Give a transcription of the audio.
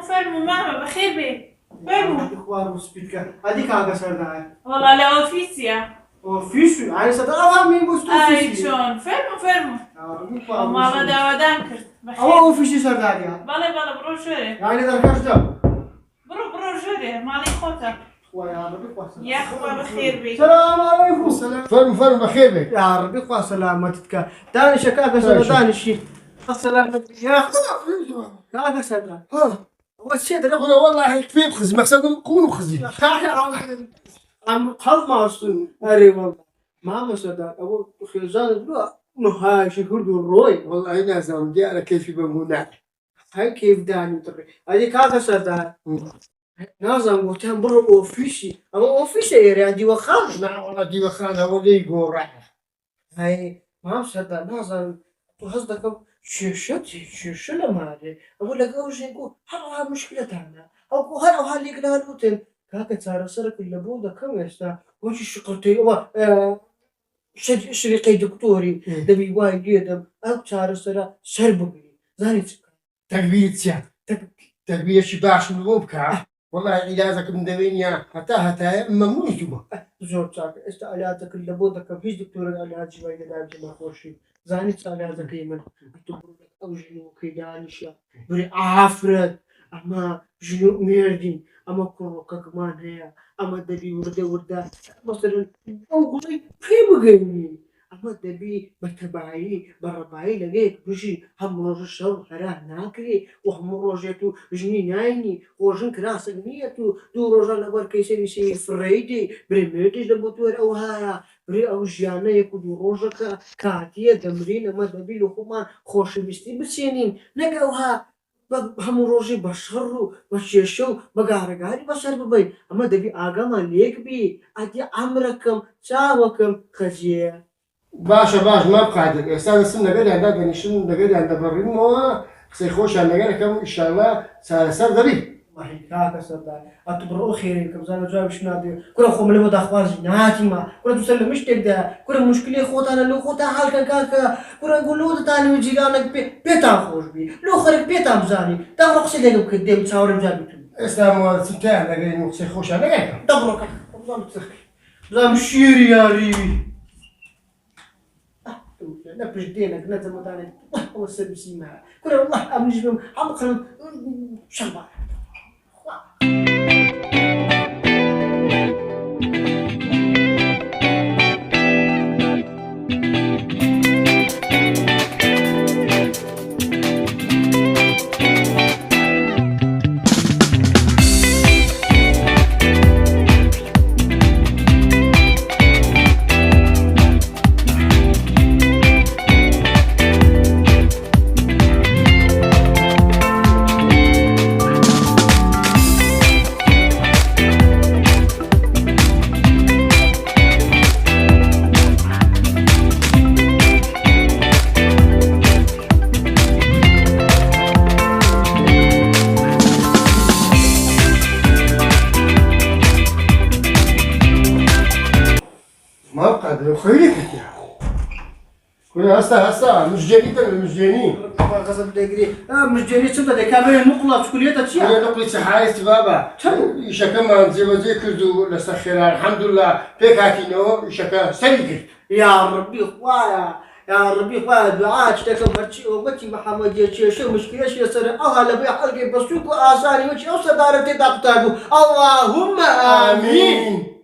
فرموا ماما بخير بيه. فرموا. اخبار مسبيتك هذيك هذا سرداي والله لا اوفيسيا. اوفيسيو يعني صدقها مين اي شلون فرموا وما بدا ودانكر بخير. اوفيسيو سرداي بلا بروجوري يعني دركشت بروجوري مالي خوتا ويا ربي قوسلام يا اخوة بخير بك. السلام عليكم. السلام. فرم بخير بك يا ربي قوى سلامتك. دانش كاكا سردانشي السلام يا اخو كاكا سردان اول شيء انا والله يكفي خزي مقصد كونوا خزي عم قلب ما اصلا اري والله ما مسدان اول خزان نهاي شهور الروي والله ناس عم دي انا كيف بنقول هاي كيف داني تري هذه كاكا سردان نازم وتهم برو اوفيسي اما اوفيسي يعني دي وخان لا والله دي وخانها ولي يقول راح هاي ما مسدان نازم قصدك شو لما هذا اقول لك اول شيء يقول ها مشكلة تاعنا او هل يقلها الوتن كاكا صار سرك اللبوده كم يستا وش الشقرتي شريقي دكتوري دبي وايد يدم او صار سرا سربقي زاني تقبيل تقبيل شباش مبكع والله علاجك من دوينيا حتى ممنوع جوا زور صار استعلاجك اللبوده كم فيش دكتور العلاج ما يدعم ما خوشي زاني استعلاجك يمن تقول او جنو كيدانشا بري عفرت اما جنو ميردين اما كوكا كمان هي اما دبي ورده مثلا اقول في بغني اما دبي بتبعي بربعي لقيت بشي هم روج الشر حراه ناكري وهم روجتو جني نايني وجن كراس نيتو دو روجا لبر كيسي فريدي بريميتي لبوتور او هايا بري او جانا يكون روجك كاتيه دمرين اما دبي لخمان خوش بستي بسينين نقوها هم روجي بشرو بشيشو بقارقاري بشر ببين اما دبي اقام ليك بي ادي عمركم ساوكم خزيه باش ما بقعدك استاذ السنة قال عندها بنشن قال عندها بريمو سيخوش على قالك ان شاء الله سر ذبي والله كاكا صدق اتبرو خيركم زانا جواب شنادي كل اخو ملي بدا اخوازي ناتي ما كل تسلم مش تقدر كل مشكله خوت انا لو خوت حالك كاكا كل نقول له تاني وجيرانك بيتا خوش بي لو خرج بيتا بزاني تفرق سيدك قدام تصور بجابتو استاذ سنتين قال سيخوش على قالك دبرك زام شيري يا ريبي نبش دينك نزل مدانك هو السبسي معه كل والله أمنيش بهم عمقنا شنبا ما بقعد خيرك يا كل هسه مش جاني غصب دقري مش جاني تبدا دكابين نقلة كلية تشيا انا نقلي صحايس بابا يشكا ما زي ما ذكرتوا لسخير الحمد لله بيك هاتينو يشكا سليك يا ربي خوايا يا ربي خوايا دعاء تكبرتي وقتي محمد يا شو مشكلة شو يصير الله لبي حلقي بسوق آساني وشي أوصل دارتي دقتاقو اللهم آمين.